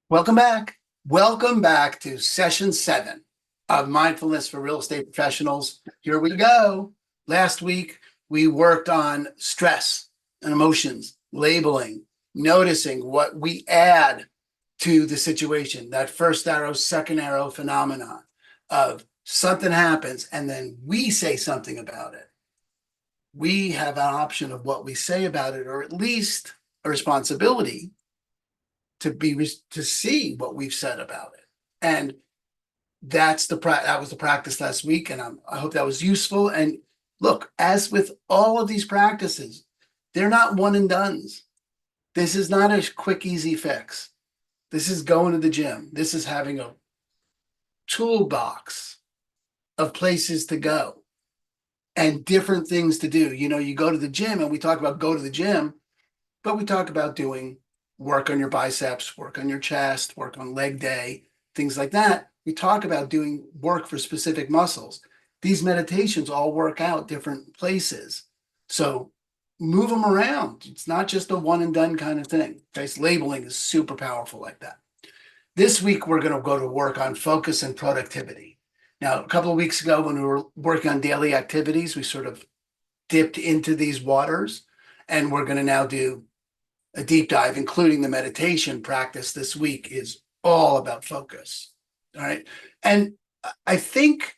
Welcome back. Welcome back to session 7 of Mindfulness for Real Estate Professionals. Here we go. Last week, we worked on stress and emotions, labeling, noticing what we add to the situation. That first arrow, second arrow phenomenon of something happens and then we say something about it. We have an option of what we say about it, or at least a responsibility to see what we've said about it. And that was the practice last week, and I hope that was useful. And look, as with all of these practices, they're not one and dones. This is not a quick, easy fix. This is going to the gym. This is having a toolbox of places to go and different things to do. You know, you go to the gym, and we talk about go to the gym, but we talk about doing work on your biceps, work on your chest, work on leg day, things like that. We talk about doing work for specific muscles. These meditations all work out different places. So move them around. It's not just a one and done kind of thing. Face labeling is super powerful like that. This week, we're going to go to work on focus and productivity. Now, a couple of weeks ago, when we were working on daily activities, we sort of dipped into these waters, and we're going to now do a deep dive, including the meditation practice this week, is all about focus. All right. And I think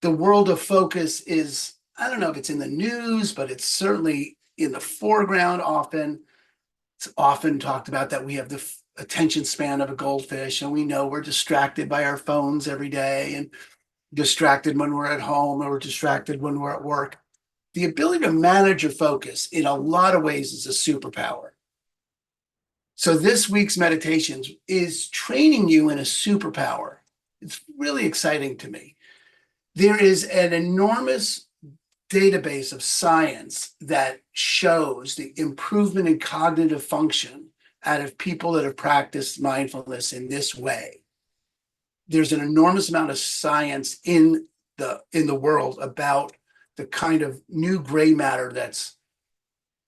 the world of focus is, I don't know if it's in the news, but it's certainly in the foreground often. It's often talked about that we have the attention span of a goldfish, and we know we're distracted by our phones every day, and distracted when we're at home, or distracted when we're at work. The ability to manage your focus in a lot of ways is a superpower. So this week's meditations is training you in a superpower. It's really exciting to me. There is an enormous database of science that shows the improvement in cognitive function out of people that have practiced mindfulness in this way. There's an enormous amount of science in the world about the kind of new gray matter that's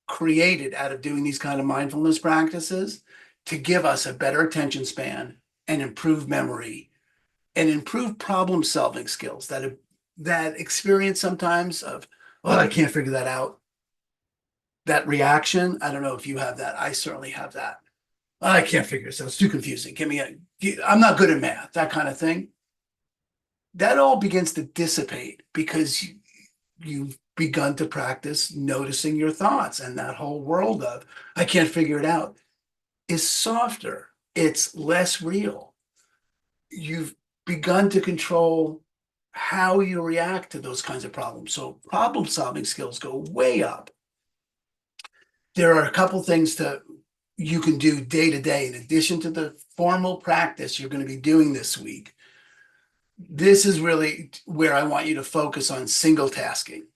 created out of doing these kind of mindfulness practices to give us a better attention span and improved memory and improved problem solving skills. That experience sometimes of, oh, I can't figure that out. That reaction, I don't know if you have that. I certainly have that. I can't figure this out. It's too confusing. I'm not good at math, that kind of thing. That all begins to dissipate because you've begun to practice noticing your thoughts, and that whole world of, I can't figure it out, is softer. It's less real. You've begun to control how you react to those kinds of problems. So problem solving skills go way up. There are a couple things you can do day to day in addition to the formal practice you're going to be doing this week. This is really where I want you to focus on single tasking.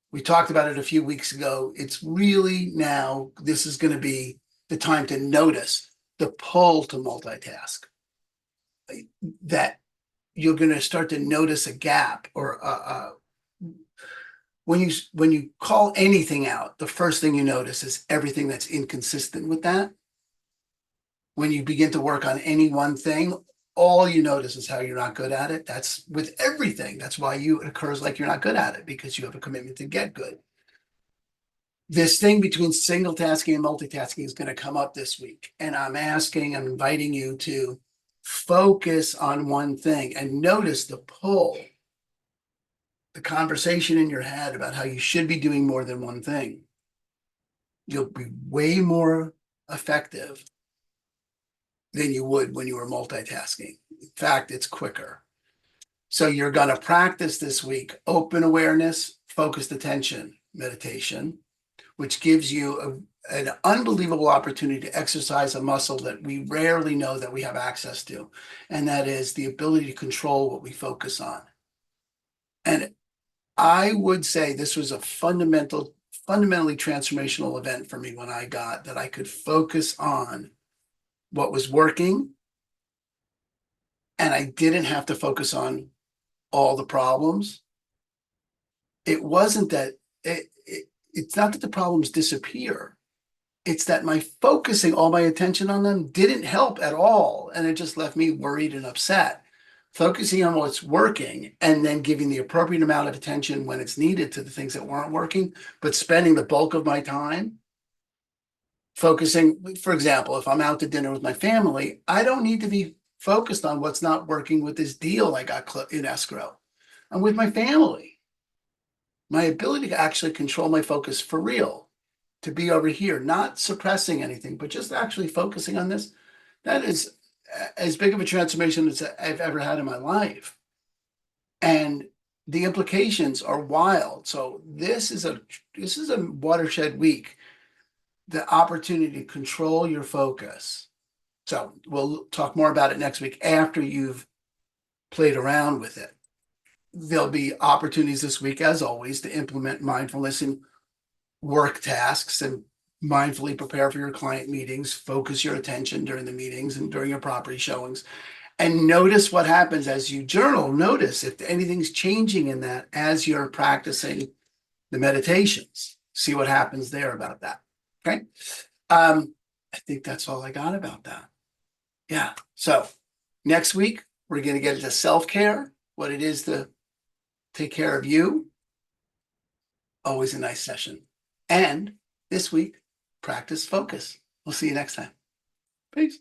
We talked about it a few weeks ago. It's really now, this is going to be the time to notice the pull to multitask. That you're going to start to notice a gap, or when you call anything out, the first thing you notice is everything that's inconsistent with that. When you begin to work on any one thing, all you notice is how you're not good at it. That's with everything. That's why it occurs like you're not good at it, because you have a commitment to get good. This thing between single tasking and multitasking is going to come up this week. And I'm inviting you to focus on one thing and notice the pull, the conversation in your head about how you should be doing more than one thing. You'll be way more effective than you would when you were multitasking. In fact, it's quicker. So you're going to practice this week open awareness, focused attention meditation, which gives you an unbelievable opportunity to exercise a muscle that we rarely know that we have access to. And that is the ability to control what we focus on. And I would say this was a fundamentally transformational event for me when I got that I could focus on what was working, and I didn't have to focus on all the problems. It wasn't that it's not that the problems disappear. It's that my focusing all my attention on them didn't help at all. And it just left me worried and upset. Focusing on what's working and then giving the appropriate amount of attention when it's needed to the things that weren't working, but spending the bulk of my time focusing. For example, if I'm out to dinner with my family, I don't need to be focused on what's not working with this deal I got in escrow. I'm with my family. My ability to actually control my focus for real, to be over here, not suppressing anything, but just actually focusing on this, that is as big of a transformation as I've ever had in my life. And the implications are wild. So this is a watershed week, the opportunity to control your focus. So we'll talk more about it next week after you've played around with it. There'll be opportunities this week, as always, to implement mindfulness in work tasks and mindfully prepare for your client meetings, focus your attention during the meetings and during your property showings, and notice what happens as you journal. Notice if anything's changing in that as you're practicing the meditations. See what happens there about that. Okay. I think that's all I got about that. Yeah. So next week, we're going to get into self-care, what it is to take care of you. Always a nice session. And this week, practice focus. We'll see you next time. Peace.